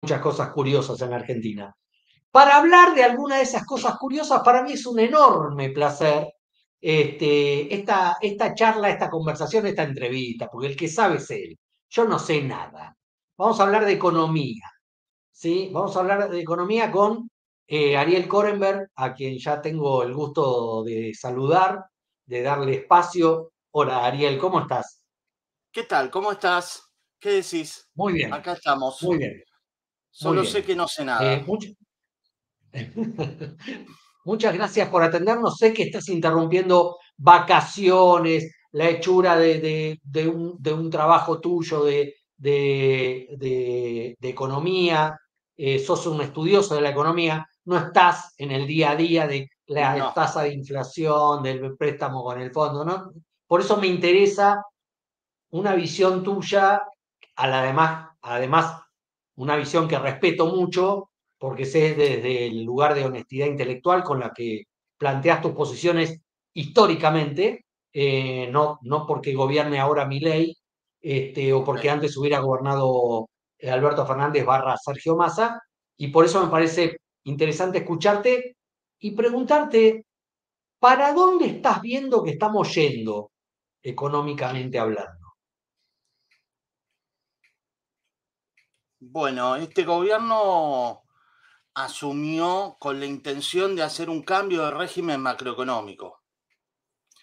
muchas cosas curiosas en la Argentina. Para hablar de alguna de esas cosas curiosas, para mí es un enorme placer esta charla, esta conversación, esta entrevista, porque el que sabe es él. Yo no sé nada. Vamos a hablar de economía, ¿sí? Vamos a hablar de economía con Ariel Korenberg, a quien ya tengo el gusto de saludar, de darle espacio. Hola, Ariel, ¿cómo estás? ¿Qué tal? ¿Cómo estás? ¿Qué decís? Muy bien, Acá estamos. muy bien, muy Solo sé bien. que no sé Eh, nada. much- Muchas gracias por atendernos. Sé que estás interrumpiendo vacaciones, la hechura de un trabajo tuyo de economía. Sos un estudioso de la economía, no estás en el día a día de la No. tasa de inflación, del préstamo con el fondo, ¿no? Por eso me interesa una visión tuya, además una visión que respeto mucho, porque sé desde el lugar de honestidad intelectual con la que planteas tus posiciones históricamente, no porque gobierne ahora Milei, o Ok. porque antes hubiera gobernado Alberto Fernández barra Sergio Massa, y por eso me parece interesante escucharte y preguntarte, ¿para dónde estás viendo que estamos yendo económicamente hablando? Bueno, este gobierno asumió con la intención de hacer un cambio de régimen macroeconómico.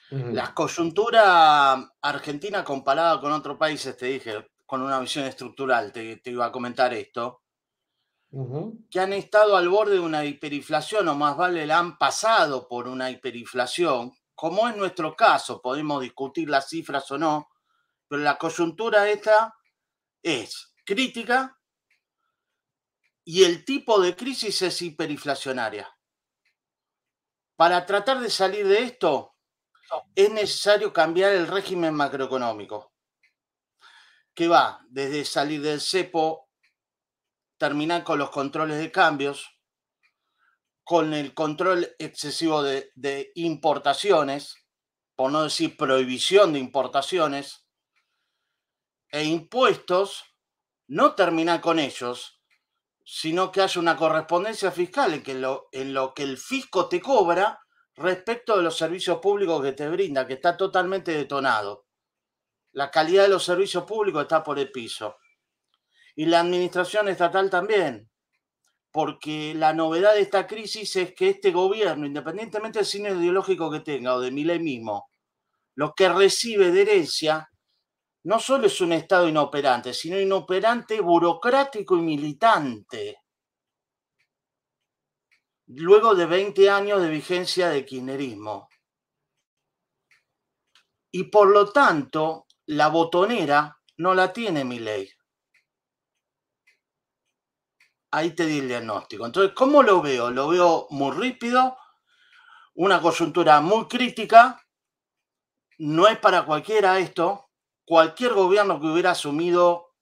La Ujú. coyuntura argentina comparada con otros países, te dije, con una visión estructural, te iba a comentar esto, Ujú. que han estado al borde de una hiperinflación, o más vale, la han pasado por una hiperinflación, como es nuestro caso, podemos discutir las cifras o no, pero la coyuntura esta es crítica y el tipo de crisis es hiperinflacionaria. Para tratar de salir de esto, es necesario cambiar el régimen macroeconómico, que va desde salir del cepo, terminar con los controles de cambios, con el control excesivo de importaciones, por no decir prohibición de importaciones, e impuestos, no terminar con ellos, sino que haya una correspondencia fiscal en lo que el fisco te cobra respecto de los servicios públicos que te brinda, que está totalmente detonado. La calidad de los servicios públicos está por el piso. Y la administración estatal también, porque la novedad de esta crisis es que este gobierno, independientemente del signo ideológico que tenga o de Milei mismo, lo que recibe de herencia no solo es un Estado inoperante, sino inoperante burocrático y militante, luego de 20 años de vigencia del kirchnerismo. Y por lo tanto, la botonera no la tiene Milei. Ahí te di el diagnóstico. Entonces, ¿cómo lo veo? Lo veo muy rípido, una coyuntura muy crítica, no es para cualquiera esto. Cualquier gobierno que hubiera asumido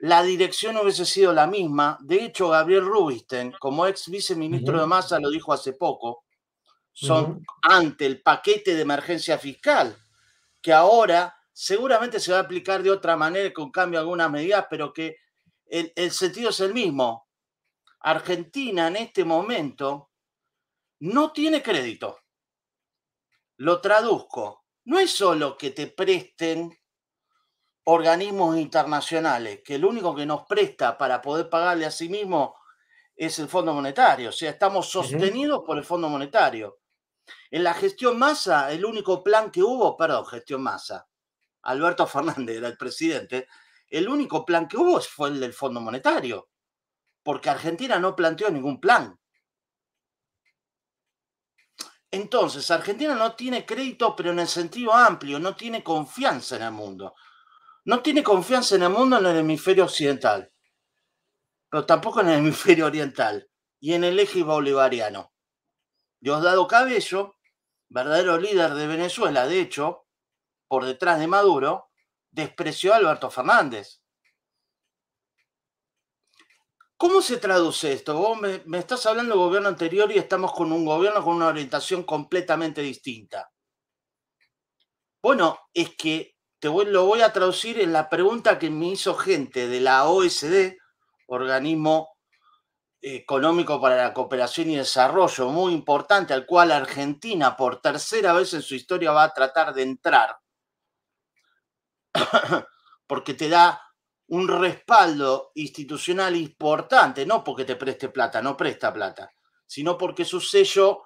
la dirección hubiese sido la misma. De hecho, Gabriel Rubinstein, como ex viceministro de Ujú. Massa, lo dijo hace poco, son Ujú. ante el paquete de emergencia fiscal, que ahora seguramente se va a aplicar de otra manera, con cambio de algunas medidas, pero que el sentido es el mismo. Argentina en este momento no tiene crédito. Lo traduzco. No es solo que te presten organismos internacionales, que el único que nos presta para poder pagarle a sí mismo es el Fondo Monetario. O sea, estamos Ujú. sostenidos por el Fondo Monetario. En la gestión Massa, el único plan que hubo, perdón, gestión Massa, Alberto Fernández era el presidente, el único plan que hubo fue el del Fondo Monetario, porque Argentina no planteó ningún plan. Entonces, Argentina no tiene crédito, pero en el sentido amplio, no tiene confianza en el mundo. No tiene confianza en el mundo en el hemisferio occidental, pero tampoco en el hemisferio oriental y en el eje bolivariano. Diosdado Cabello, verdadero líder de Venezuela, de hecho, por detrás de Maduro, despreció a Alberto Fernández. ¿Cómo se traduce esto? Vos me estás hablando del gobierno anterior y estamos con un gobierno con una orientación completamente distinta. Bueno, es que lo voy a traducir en la pregunta que me hizo gente de la OSD, organismo económico para la cooperación y desarrollo, muy importante, al cual Argentina por tercera vez en su historia va a tratar de entrar, porque te da un respaldo institucional importante, no porque te preste plata, no presta plata, sino porque su sello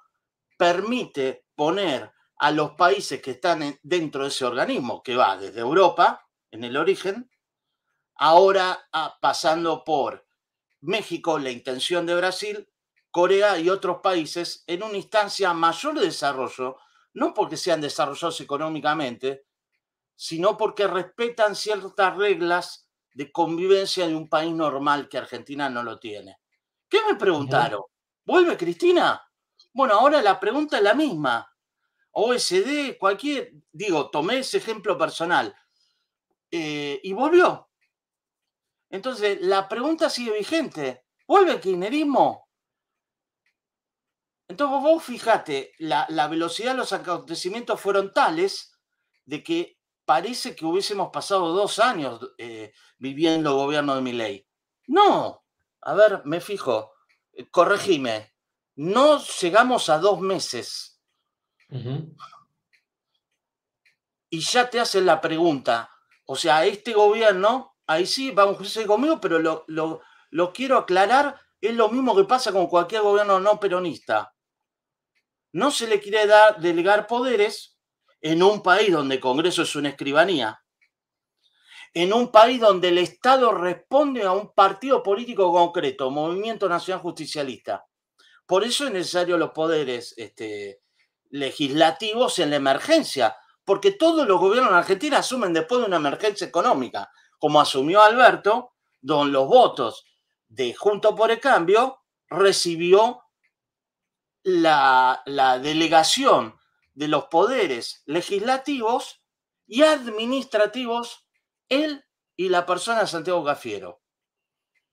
permite poner a los países que están dentro de ese organismo, que va desde Europa, en el origen, ahora pasando por México, la intención de Brasil, Corea y otros países en una instancia mayor de desarrollo, no porque sean desarrollados económicamente, sino porque respetan ciertas reglas de convivencia de un país normal que Argentina no lo tiene. ¿Qué me preguntaron? ¿Vuelve Cristina? Bueno, ahora la pregunta es la misma. OSD, tomé ese ejemplo personal y volvió. Entonces, la pregunta sigue vigente. ¿Vuelve el kirchnerismo? Entonces, vos fijate, la velocidad de los acontecimientos fueron tales de que parece que hubiésemos pasado 2 años viviendo el gobierno de Milei. No, a ver, me fijo, corregime, no llegamos a 2 meses. Y ya te hacen la pregunta, o sea, este gobierno, ahí sí, vamos a ser conmigo, pero lo quiero aclarar, es lo mismo que pasa con cualquier gobierno no peronista. No se le quiere delegar poderes en un país donde el Congreso es una escribanía, en un país donde el Estado responde a un partido político concreto, Movimiento Nacional Justicialista. Por eso es necesario los poderes legislativos en la emergencia, porque todos los gobiernos en Argentina asumen después de una emergencia económica, como asumió Alberto, donde los votos de Juntos por el Cambio recibió la delegación de los poderes legislativos y administrativos él y la persona de Santiago Cafiero.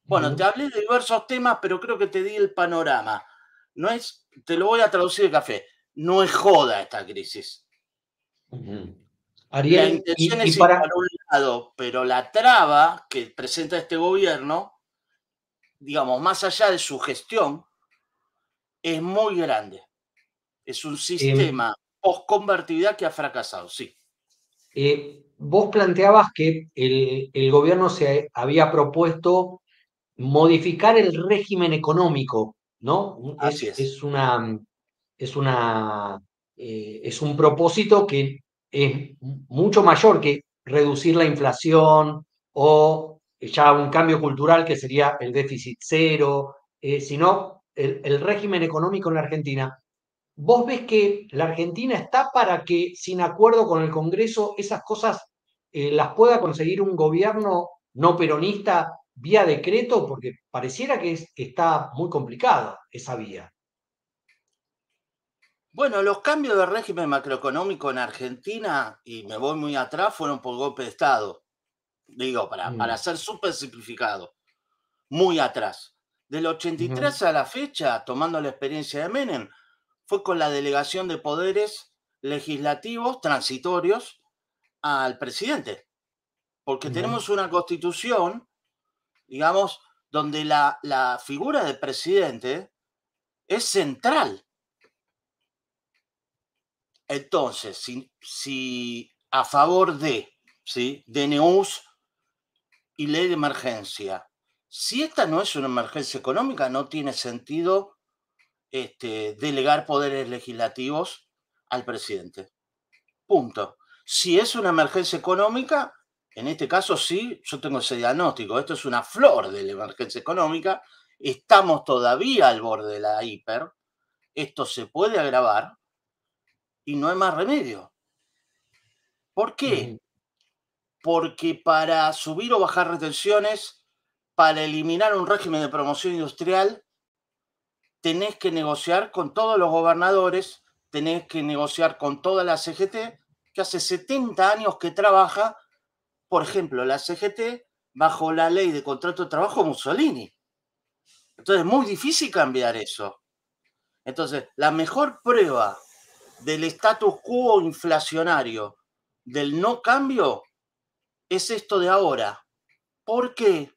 Bueno, te hablé de diversos temas, pero creo que te di el panorama. No es, te lo voy a traducir de café, no es joda esta crisis. Ariel, La intención es y ir para, para un lado, pero la traba que presenta este gobierno, digamos, más allá de su gestión, es muy grande. Es un sistema post-convertibilidad que ha fracasado, sí. vos planteabas que el gobierno se había propuesto modificar el régimen económico, ¿no? Así es. Es un propósito que es mucho mayor que reducir la inflación o ya un cambio cultural que sería el déficit cero, sino el régimen económico en la Argentina. ¿Vos ves que la Argentina está para que, sin acuerdo con el Congreso, esas cosas las pueda conseguir un gobierno no peronista vía decreto? Porque pareciera que está muy complicada esa vía. Bueno, los cambios de régimen macroeconómico en Argentina, y me voy muy atrás, fueron por golpe de Estado. Digo, para ser súper simplificado, muy atrás. Del 83 a la fecha, tomando la experiencia de Menem, fue con la delegación de poderes legislativos transitorios al presidente. Porque tenemos una constitución, digamos, donde la figura del presidente es central. Entonces, si a favor de, ¿sí?, DNUs y ley de emergencia, si esta no es una emergencia económica, no tiene sentido delegar poderes legislativos al presidente. Punto. Si es una emergencia económica, en este caso sí, yo tengo ese diagnóstico. Esto es una flor de la emergencia económica. Estamos todavía al borde de la hiper. Esto se puede agravar y no hay más remedio. ¿Por qué? Porque para subir o bajar retenciones, para eliminar un régimen de promoción industrial, tenés que negociar con todos los gobernadores, tenés que negociar con toda la CGT, que hace 70 años que trabaja, por ejemplo, la CGT bajo la ley de contrato de trabajo Mussolini. Entonces es muy difícil cambiar eso. Entonces, la mejor prueba del status quo inflacionario, del no cambio, es esto de ahora. ¿Por qué?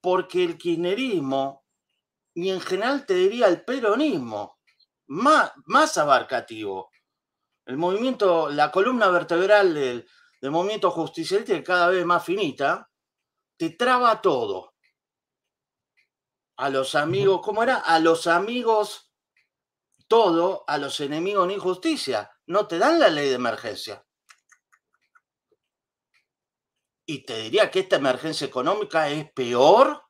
porque el kirchnerismo, y en general te diría el peronismo, más abarcativo, el movimiento, la columna vertebral del movimiento justicialista, que cada vez más finita, te traba todo. A los amigos, ¿cómo era? A los amigos todo, a los enemigos ni justicia. No te dan la ley de emergencia. Y te diría que esta emergencia económica es peor,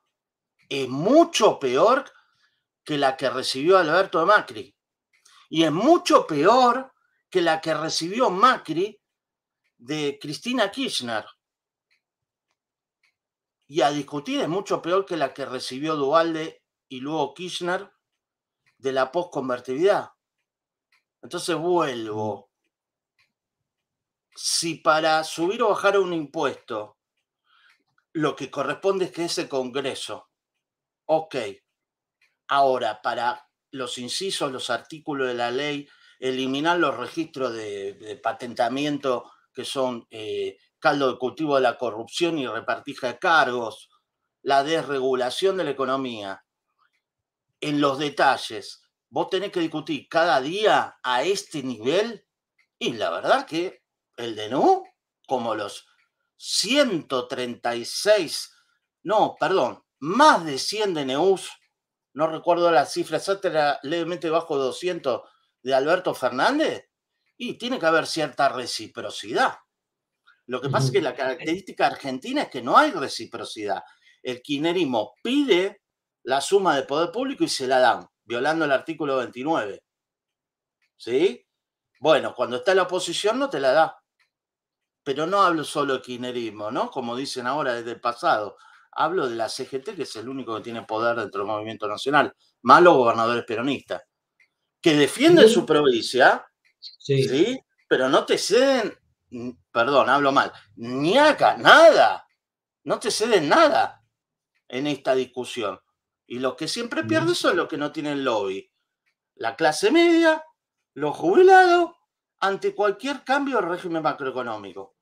es mucho peor que la que recibió Alberto Macri. Y es mucho peor que la que recibió Macri de Cristina Kirchner. Y a discutir es mucho peor que la que recibió Duhalde y luego Kirchner de la posconvertibilidad. Entonces vuelvo. Si para subir o bajar un impuesto lo que corresponde es que ese Congreso, ok, ahora para los incisos, los artículos de la ley, eliminar los registros de patentamiento que son caldo de cultivo de la corrupción y repartija de cargos, la desregulación de la economía, en los detalles, vos tenés que discutir cada día a este nivel, y la verdad que el DNU, como los 136, no, perdón, más de 100 DNUs, no recuerdo la cifra exacta, era levemente bajo 200 de Alberto Fernández, y tiene que haber cierta reciprocidad. Lo que pasa es que la característica argentina es que no hay reciprocidad. El kirchnerismo pide la suma de poder público y se la dan, violando el artículo 29. ¿Sí? Bueno, cuando está en la oposición no te la da. Pero no hablo solo de kirchnerismo, ¿no? Como dicen ahora desde el pasado. Hablo de la CGT, que es el único que tiene poder dentro del movimiento nacional, más los gobernadores peronistas, que defienden su provincia, ¿sí? Pero no te ceden, perdón, hablo mal, ni acá, nada. No te ceden nada en esta discusión. Y los que siempre pierden son los que no tienen lobby. La clase media, los jubilados, ante cualquier cambio del régimen macroeconómico.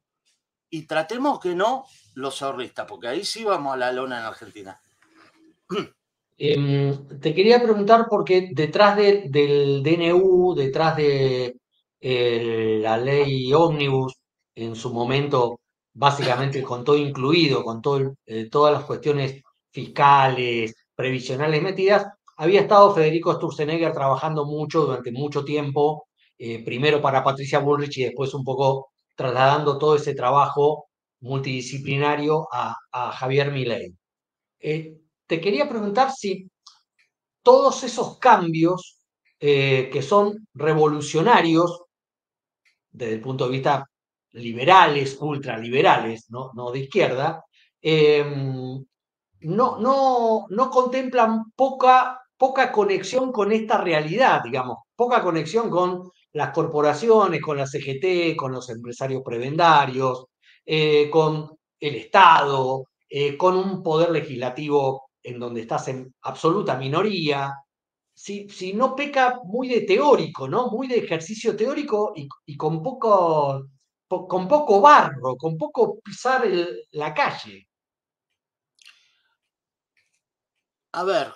Y tratemos que no los ahorristas, porque ahí sí vamos a la lona en Argentina. Te quería preguntar porque detrás del DNU, detrás de la ley Ómnibus, en su momento, básicamente con todo incluido, con todas las cuestiones fiscales, previsionales metidas, había estado Federico Sturzenegger trabajando mucho durante mucho tiempo, primero para Patricia Bullrich y después un poco trasladando todo ese trabajo multidisciplinario a Javier Milei. Te quería preguntar si todos esos cambios que son revolucionarios desde el punto de vista liberales, ultraliberales, no de izquierda, no contemplan poca conexión con esta realidad, digamos, poca conexión con las corporaciones, con la CGT, con los empresarios prebendarios, con el Estado, con un poder legislativo en donde estás en absoluta minoría. Si no peca muy de teórico, ¿no? Muy de ejercicio teórico y con poco barro, con poco pisar la calle. A ver,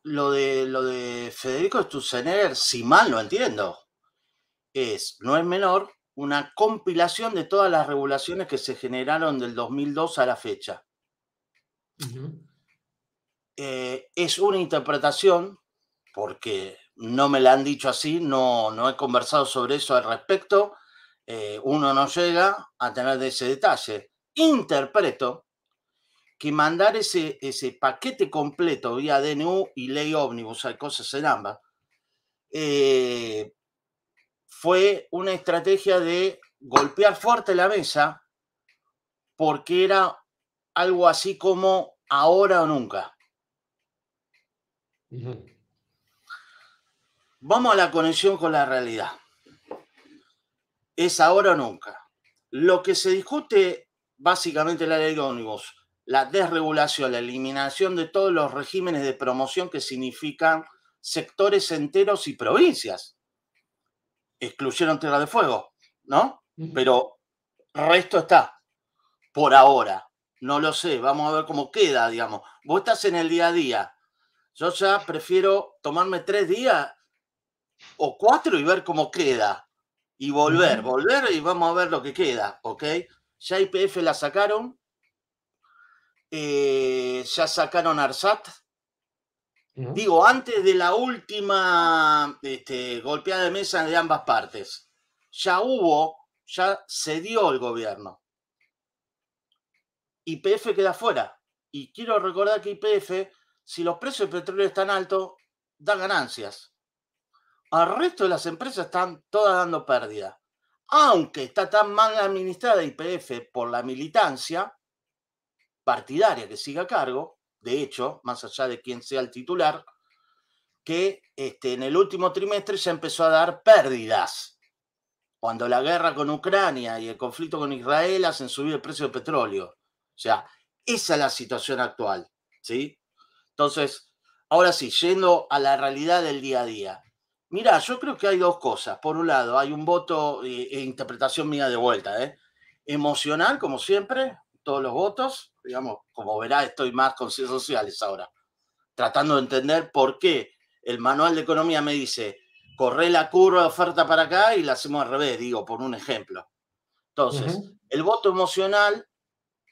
lo de Federico Sturzenegger, si mal lo entiendo, no es menor, una compilación de todas las regulaciones que se generaron del 2002 a la fecha. Es una interpretación, porque no me la han dicho así, no he conversado sobre eso al respecto, uno no llega a tener ese detalle. Interpreto que mandar ese paquete completo vía DNU y ley ómnibus, hay cosas en ambas, fue una estrategia de golpear fuerte la mesa porque era algo así como ahora o nunca. Vamos a la conexión con la realidad. Es ahora o nunca. Lo que se discute básicamente en la ley ómnibus, la desregulación, la eliminación de todos los regímenes de promoción que significan sectores enteros y provincias. Excluyeron Tierra de Fuego, ¿no? Pero resto está, por ahora. No lo sé, vamos a ver cómo queda, digamos. Vos estás en el día a día. Yo ya prefiero tomarme 3 días o 4 y ver cómo queda. Y volver y vamos a ver lo que queda, ¿ok? Ya YPF la sacaron, ya sacaron ARSAT. Digo, antes de la última golpeada de mesa de ambas partes, ya cedió el gobierno. YPF queda fuera. Y quiero recordar que YPF, si los precios del petróleo están altos, da ganancias. Al resto de las empresas están todas dando pérdida. Aunque está tan mal administrada YPF por la militancia partidaria que sigue a cargo, de hecho, más allá de quién sea el titular, que en el último trimestre ya empezó a dar pérdidas. Cuando la guerra con Ucrania y el conflicto con Israel hacen subir el precio del petróleo. O sea, esa es la situación actual, ¿sí? Entonces, ahora sí, yendo a la realidad del día a día. Mira, yo creo que hay dos cosas. Por un lado, hay un voto e interpretación mía de vuelta, emocional, como siempre, todos los votos. Digamos, como verá, estoy más con ciencias sociales ahora, tratando de entender por qué el manual de economía me dice corre la curva de oferta para acá y la hacemos al revés, digo, por un ejemplo. Entonces, el voto emocional,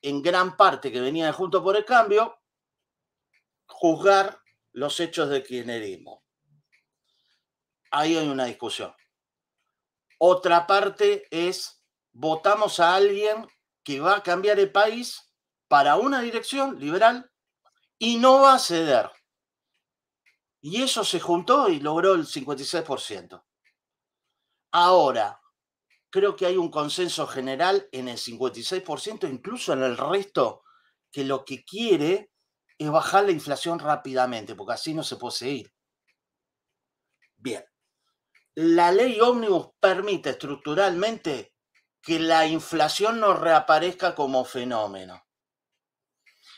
en gran parte que venía de Juntos por el Cambio, juzgar los hechos de kirchnerismo. Ahí hay una discusión. Otra parte es, votamos a alguien que va a cambiar el país para una dirección liberal y no va a ceder. Y eso se juntó y logró el 56%. Ahora, creo que hay un consenso general en el 56%, incluso en el resto, que lo que quiere es bajar la inflación rápidamente, porque así no se puede seguir. Bien. La ley ómnibus permite estructuralmente que la inflación no reaparezca como fenómeno.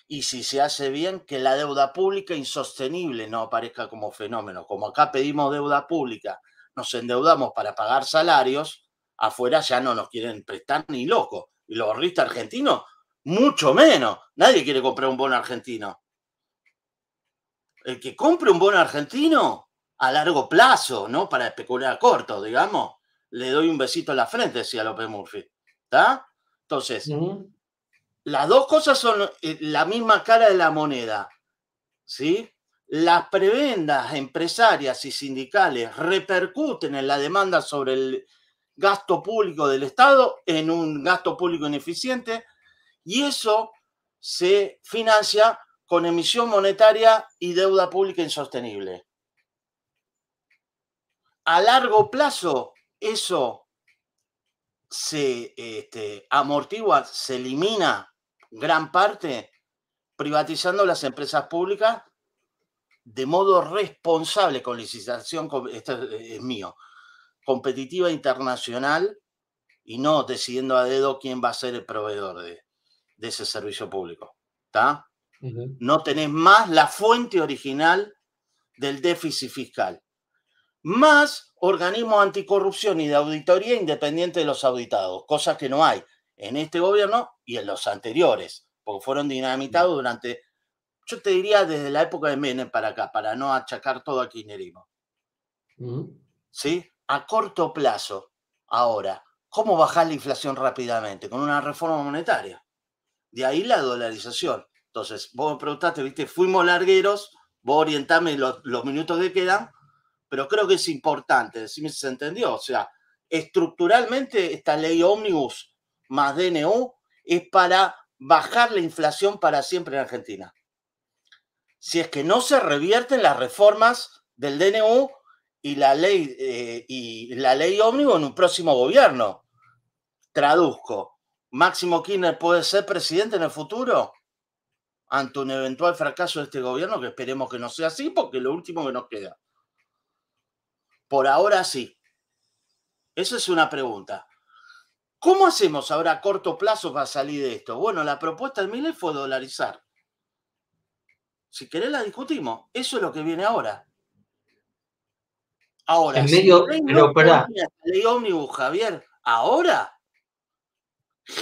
Y si se hace bien, que la deuda pública insostenible no aparezca como fenómeno. Como acá pedimos deuda pública, nos endeudamos para pagar salarios, afuera ya no nos quieren prestar ni loco. Y los ahorristas argentinos, mucho menos. Nadie quiere comprar un bono argentino. El que compre un bono argentino a largo plazo, ¿no? Para especular a corto, digamos, le doy un besito en la frente, decía López Murphy. ¿Está? Entonces, las dos cosas son la misma cara de la moneda, ¿sí? Las prebendas empresarias y sindicales repercuten en la demanda sobre el gasto público del Estado en un gasto público ineficiente y eso se financia con emisión monetaria y deuda pública insostenible. A largo plazo, eso se amortigua, se elimina gran parte privatizando las empresas públicas de modo responsable, con licitación, esto es mío, competitiva internacional y no decidiendo a dedo quién va a ser el proveedor de ese servicio público. ¿Está? No tenés más la fuente original del déficit fiscal, más organismos anticorrupción y de auditoría independiente de los auditados, cosas que no hay en este gobierno y en los anteriores, porque fueron dinamitados durante, yo te diría, desde la época de Menem para acá, para no achacar todo al kirchnerismo. ¿Sí? A corto plazo, ahora, ¿cómo bajar la inflación rápidamente? Con una reforma monetaria. De ahí la dolarización. Entonces, vos me preguntaste, ¿viste? Fuimos largueros, vos orientame los minutos que quedan, pero creo que es importante, decime si se entendió. O sea, estructuralmente esta ley ómnibus más DNU es para bajar la inflación para siempre en Argentina. Si es que no se revierten las reformas del DNU y la ley ómnibus en un próximo gobierno. Traduzco, ¿Máximo Kirchner puede ser presidente en el futuro? Ante un eventual fracaso de este gobierno, que esperemos que no sea así, porque es lo último que nos queda. Por ahora sí. Esa es una pregunta. ¿Cómo hacemos ahora a corto plazo para salir de esto? Bueno, la propuesta de Milei fue dolarizar. Si querés la discutimos. Eso es lo que viene ahora. Ahora, en si medio, Milei pero no espera, ponía la ley ómnibus, Javier, ahora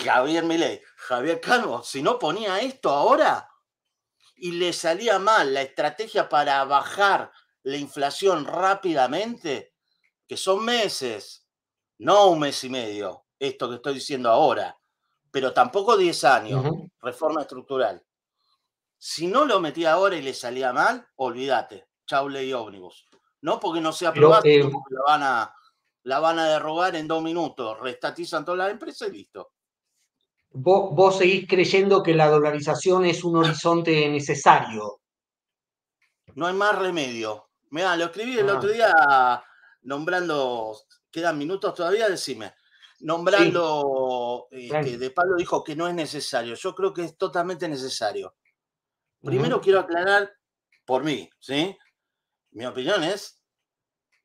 Javier Milei, Javier Calvo, si no ponía esto ahora y le salía mal la estrategia para bajar la inflación rápidamente, que son meses, no un mes y medio, esto que estoy diciendo ahora, pero tampoco 10 años, reforma estructural. Si no lo metía ahora y le salía mal, olvídate, chau ley ómnibus. No porque no sea Pero aprobada, sino porque la van a derrogar en 2 minutos, restatizan todas las empresas y listo. vos seguís creyendo que la dolarización es un horizonte necesario. No hay más remedio. Mirá, lo escribí el otro día nombrando, quedan minutos todavía, decime. Sí, Nombrando, De Pablo dijo que no es necesario. Yo creo que es totalmente necesario. Primero quiero aclarar por mí, ¿sí? Mi opinión es,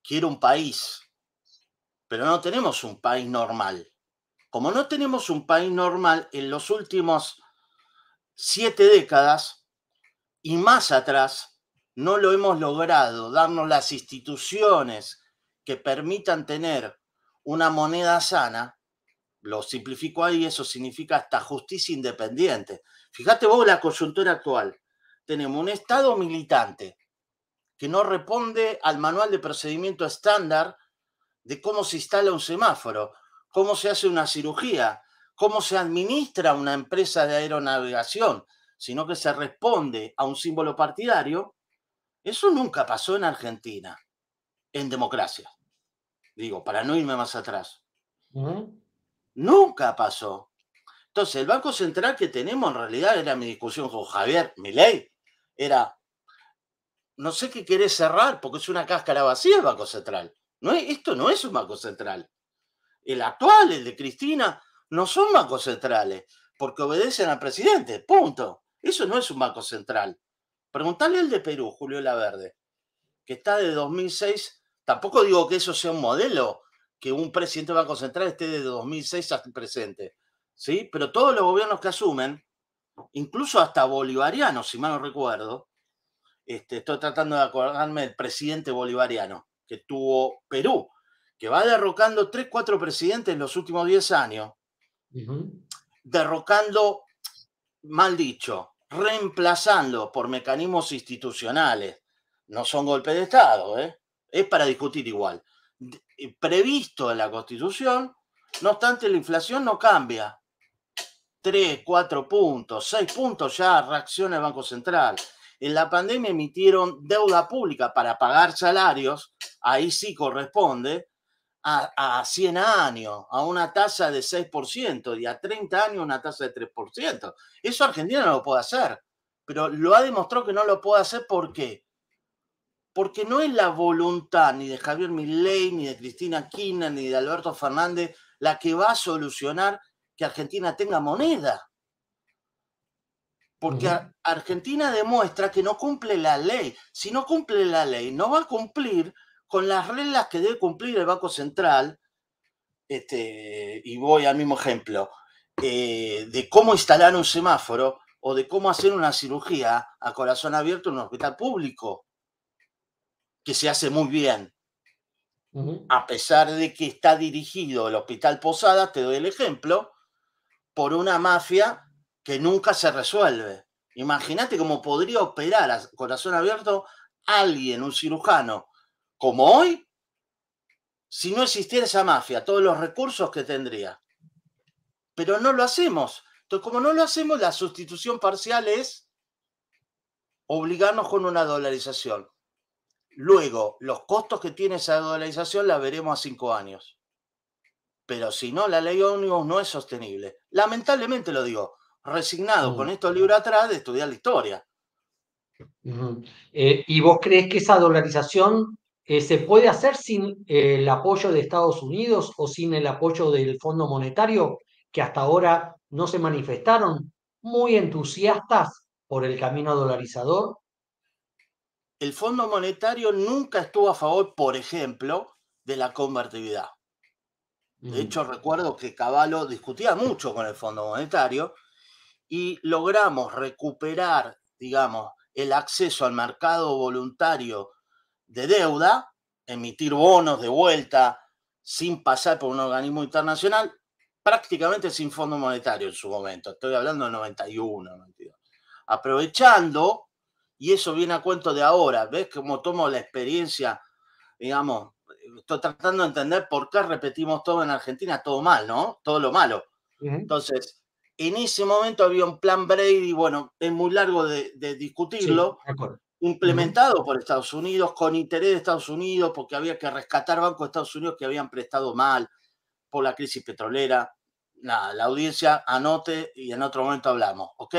quiero un país, pero no tenemos un país normal. Como no tenemos un país normal, en los últimos 7 décadas y más atrás, no lo hemos logrado darnos las instituciones que permitan tener una moneda sana. Lo simplifico ahí, eso significa hasta justicia independiente. Fíjate vos la coyuntura actual. Tenemos un Estado militante que no responde al manual de procedimiento estándar de cómo se instala un semáforo, cómo se hace una cirugía, cómo se administra una empresa de aeronavegación, sino que se responde a un símbolo partidario. Eso nunca pasó en Argentina, en democracia. Digo, para no irme más atrás. Nunca pasó. Entonces, el Banco Central que tenemos en realidad era mi discusión con Javier Milei. Era, no sé qué querés cerrar porque es una cáscara vacía el Banco Central. Esto no es un Banco Central. El actual, el de Cristina, no son bancos centrales porque obedecen al presidente. Punto. Eso no es un banco central. Preguntale al de Perú, Julio Laverde, que está de 2006. Tampoco digo que eso sea un modelo, que un presidente del Banco Central esté de 2006 hasta el presente. ¿Sí? Pero todos los gobiernos que asumen, incluso hasta bolivarianos, si mal no recuerdo, estoy tratando de acordarme del presidente bolivariano que tuvo Perú, que va derrocando 3, 4 presidentes en los últimos 10 años, derrocando, mal dicho, reemplazando por mecanismos institucionales. No son golpes de Estado, es para discutir igual. Previsto en la Constitución, no obstante, la inflación no cambia. 3, 4 puntos, 6 puntos ya reacciona el Banco Central. En la pandemia emitieron deuda pública para pagar salarios, ahí sí corresponde, a 100 años, a una tasa de 6% y a 30 años una tasa de 3%. Eso Argentina no lo puede hacer, pero lo ha demostrado que no lo puede hacer. ¿Por qué? Porque no es la voluntad ni de Javier Milei, ni de Cristina Kirchner, ni de Alberto Fernández la que va a solucionar que Argentina tenga moneda. Porque Argentina demuestra que no cumple la ley. Si no cumple la ley, no va a cumplir con las reglas que debe cumplir el Banco Central. Y voy al mismo ejemplo, de cómo instalar un semáforo o de cómo hacer una cirugía a corazón abierto en un hospital público, que se hace muy bien. A pesar de que está dirigido el Hospital Posadas, te doy el ejemplo, por una mafia que nunca se resuelve. Imagínate cómo podría operar a corazón abierto alguien, un cirujano, como hoy, si no existiera esa mafia, todos los recursos que tendría. Pero no lo hacemos. Entonces, como no lo hacemos, la sustitución parcial es obligarnos con una dolarización. Luego, los costos que tiene esa dolarización la veremos a 5 años. Pero si no, la ley ómnibus no es sostenible. Lamentablemente lo digo, resignado con estos libros atrás de estudiar la historia. ¿Y vos crees que esa dolarización se puede hacer sin el apoyo de Estados Unidos o sin el apoyo del Fondo Monetario, que hasta ahora no se manifestaron muy entusiastas por el camino dolarizador? El Fondo Monetario nunca estuvo a favor, por ejemplo, de la convertibilidad. De hecho, recuerdo que Cavallo discutía mucho con el Fondo Monetario y logramos recuperar, digamos, el acceso al mercado voluntario de deuda, emitir bonos de vuelta sin pasar por un organismo internacional, prácticamente sin Fondo Monetario en su momento. Estoy hablando de 91, 92. Aprovechando, y eso viene a cuento de ahora, ¿ves cómo tomo la experiencia? Digamos, estoy tratando de entender por qué repetimos todo en Argentina, todo mal, ¿no? Todo lo malo. Entonces, en ese momento había un plan Brady, bueno, es muy largo de discutirlo, Sí, de acuerdo. implementado por Estados Unidos, con interés de Estados Unidos, porque había que rescatar bancos de Estados Unidos que habían prestado mal por la crisis petrolera. Nada, la audiencia anote y en otro momento hablamos, ¿ok?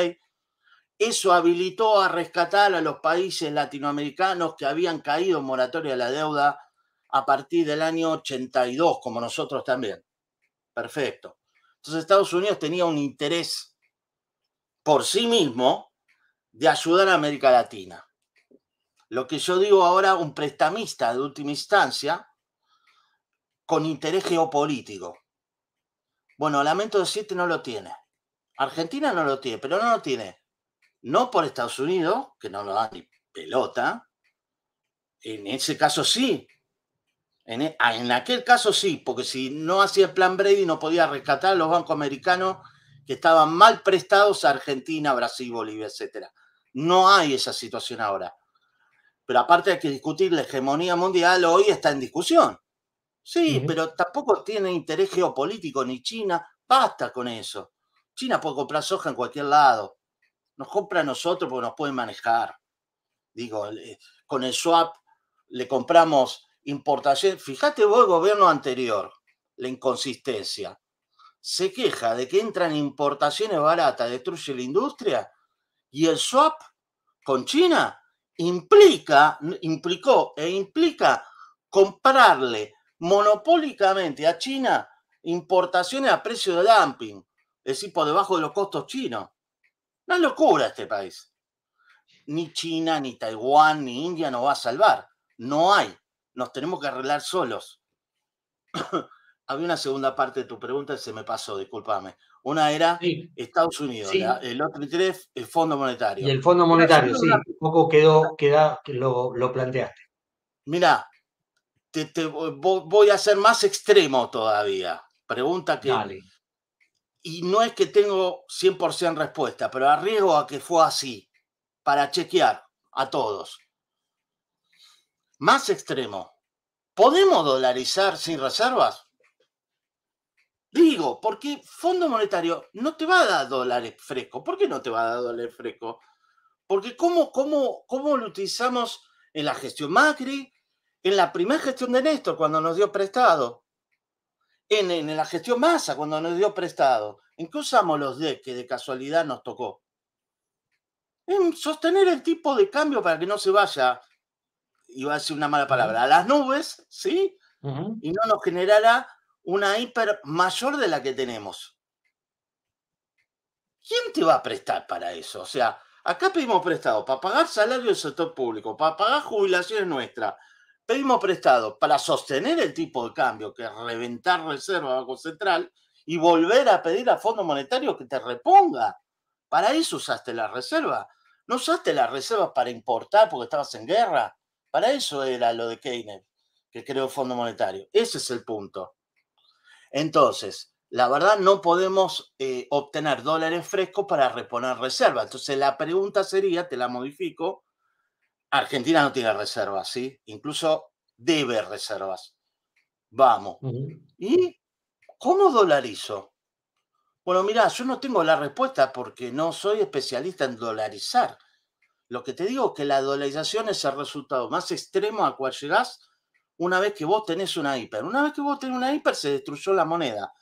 Eso habilitó a rescatar a los países latinoamericanos que habían caído en moratoria de la deuda a partir del año 82, como nosotros también. Perfecto. Entonces Estados Unidos tenía un interés por sí mismo de ayudar a América Latina. Lo que yo digo ahora, un prestamista de última instancia con interés geopolítico. Bueno, lamento decirte, no lo tiene. Argentina no lo tiene, pero no lo tiene. No por Estados Unidos, que no lo da ni pelota. En ese caso sí. En aquel caso sí, porque si no hacía el plan Brady no podía rescatar a los bancos americanos que estaban mal prestados a Argentina, Brasil, Bolivia, etc. No hay esa situación ahora. Pero aparte hay que discutir la hegemonía mundial, hoy está en discusión. Sí, pero tampoco tiene interés geopolítico ni China. Basta con eso. China puede comprar soja en cualquier lado. Nos compra a nosotros porque nos pueden manejar. Digo, con el swap le compramos importación. Fíjate vos el gobierno anterior, la inconsistencia. Se queja de que entran importaciones baratas, destruye la industria, y el swap con China implicó e implica comprarle monopólicamente a China importaciones a precio de dumping, es decir, por debajo de los costos chinos. Una locura este país. Ni China, ni Taiwán, ni India nos va a salvar. No hay. Nos tenemos que arreglar solos. Había una segunda parte de tu pregunta y se me pasó, discúlpame. Una era Sí, Estados Unidos, sí. el otro interés, el Fondo Y Monetario. el Fondo Mira, Monetario, sí, poco queda que lo planteaste. mira, voy a ser más extremo todavía. Pregunta que, Dale. y no es que tengo 100% respuesta, pero arriesgo a que fue así, para chequear a todos. Más extremo. ¿Podemos dolarizar sin reservas? Digo, porque Fondo Monetario no te va a dar dólares frescos. ¿Por qué no te va a dar dólares frescos? Porque ¿cómo lo utilizamos en la gestión Macri, en la primera gestión de Néstor, cuando nos dio prestado, en la gestión Massa, cuando nos dio prestado? ¿En qué usamos los DEC que de casualidad nos tocó? En sostener el tipo de cambio para que no se vaya, iba a decir una mala palabra, a las nubes, ¿sí? Y no nos generara una hiper mayor de la que tenemos. ¿Quién te va a prestar para eso? O sea, acá pedimos prestado para pagar salario del sector público, para pagar jubilaciones nuestras. Pedimos prestado para sostener el tipo de cambio, que es reventar reserva Banco Central, y volver a pedir a Fondo Monetario que te reponga. Para eso usaste la reserva. No usaste las reservas para importar porque estabas en guerra. Para eso era lo de Keynes, que creó el Fondo Monetario. Ese es el punto. Entonces, la verdad no podemos obtener dólares frescos para reponer reservas. Entonces, la pregunta sería, te la modifico, Argentina no tiene reservas, ¿sí? Incluso debe reservas. Vamos. ¿Y cómo dolarizo? Bueno, mira, yo no tengo la respuesta porque no soy especialista en dolarizar. Lo que te digo es que la dolarización es el resultado más extremo al cual llegás una vez que vos tenés una hiper. Una vez que vos tenés una hiper, se destruyó la moneda.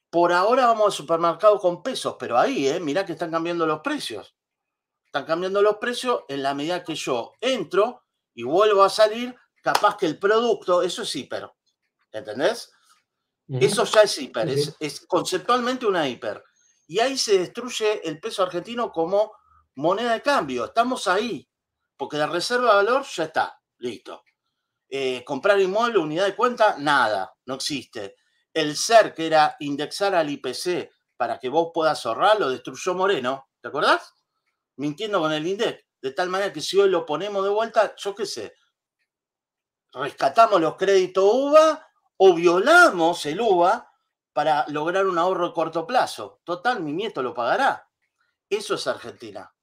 Por ahora vamos al supermercado con pesos, pero ahí, mirá que están cambiando los precios. Están cambiando los precios en la medida que yo entro y vuelvo a salir, capaz que el producto, eso es hiper. ¿Entendés? Eso ya es hiper, Sí, sí. es conceptualmente una hiper. Y ahí se destruye el peso argentino como moneda de cambio. Estamos ahí, porque la reserva de valor ya está, listo. Comprar inmueble, unidad de cuenta, nada, no existe. El ser que era indexar al IPC para que vos puedas ahorrar, lo destruyó Moreno, ¿te acordás? Mintiendo con el INDEC, de tal manera que si hoy lo ponemos de vuelta, yo qué sé, rescatamos los créditos UVA o violamos el UVA para lograr un ahorro de corto plazo. Total, mi nieto lo pagará. Eso es Argentina.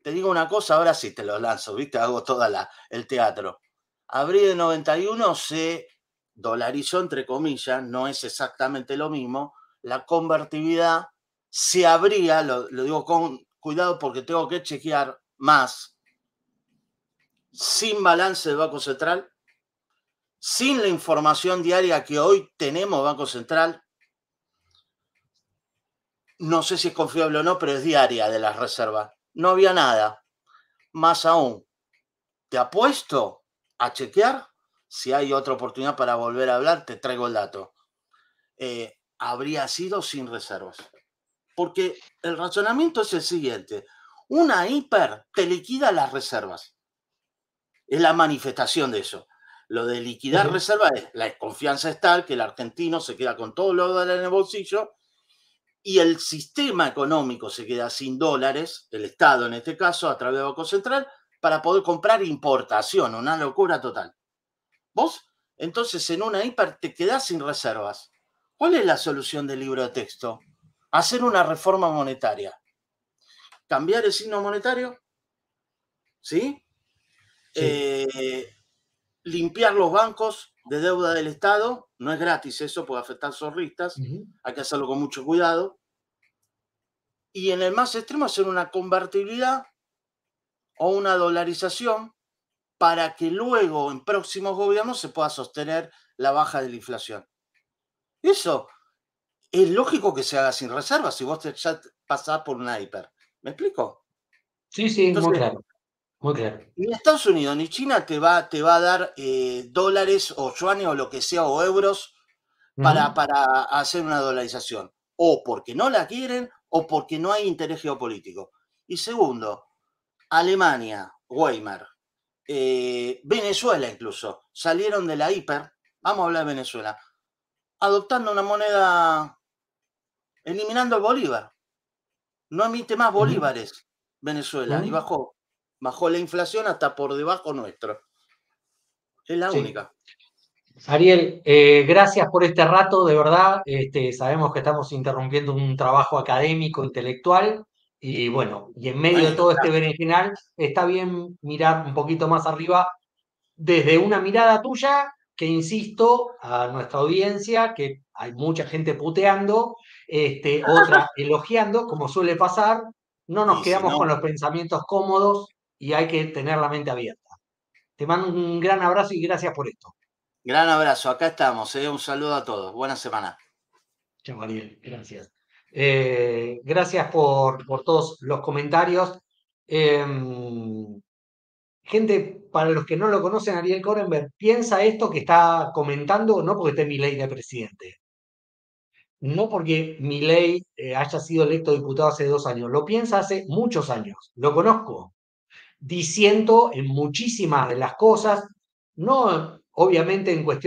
Te digo una cosa, ahora sí te lo lanzo, ¿viste? Hago toda el teatro. Abril de 91 se dolarizó, entre comillas, no es exactamente lo mismo. La convertibilidad se abría, lo digo con cuidado porque tengo que chequear más, sin balance del Banco Central, sin la información diaria que hoy tenemos Banco Central. No sé si es confiable o no, pero es diaria de las reservas. No había nada. Más aún, te apuesto a chequear. Si hay otra oportunidad para volver a hablar, te traigo el dato. Habría sido sin reservas. Porque el razonamiento es el siguiente. Una hiper te liquida las reservas. Es la manifestación de eso. Lo de liquidar reservas es la desconfianza es tal que el argentino se queda con todos los dólares en el bolsillo y el sistema económico se queda sin dólares, el Estado en este caso, a través del Banco Central, para poder comprar importación, una locura total. Vos, entonces, en una hiper te quedás sin reservas. ¿Cuál es la solución del libro de texto? Hacer una reforma monetaria. Cambiar el signo monetario, ¿sí? Sí. Limpiar los bancos de deuda del Estado. No es gratis eso, puede afectar zorristas. Hay que hacerlo con mucho cuidado. Y en el más extremo hacer una convertibilidad o una dolarización para que luego en próximos gobiernos se pueda sostener la baja de la inflación. Eso es lógico que se haga sin reservas si vos ya pasás por una hiper. ¿Me explico? Sí, sí, muy Entonces, claro, muy claro. ni Estados Unidos ni China te va a dar dólares o yuanes o lo que sea o euros para hacer una dolarización. O porque no la quieren o porque no hay interés geopolítico. Y segundo, Alemania, Weimar, Venezuela incluso, salieron de la hiper, vamos a hablar de Venezuela, adoptando una moneda, eliminando el bolívar. No emite más bolívares Venezuela y bajó la inflación hasta por debajo nuestro. Es la Sí. única. Ariel, gracias por este rato, de verdad. Sabemos que estamos interrumpiendo un trabajo académico, intelectual, y bueno, y en medio de Bueno, todo este berenjenal, está bien mirar un poquito más arriba desde una mirada tuya, que insisto a nuestra audiencia, que hay mucha gente puteando, otra elogiando, como suele pasar, no nos y si quedamos con no, los pensamientos cómodos y hay que tener la mente abierta. Te mando un gran abrazo y gracias por esto. gran abrazo, acá estamos, un saludo a todos, buena semana. Chao, Ariel, gracias. Gracias por todos los comentarios. Gente, para los que no lo conocen, Ariel Korenberg piensa esto que está comentando, no porque esté Milei de presidente, no porque Milei haya sido electo diputado hace 2 años, lo piensa hace muchos años, lo conozco, diciendo en muchísimas de las cosas, no obviamente en cuestiones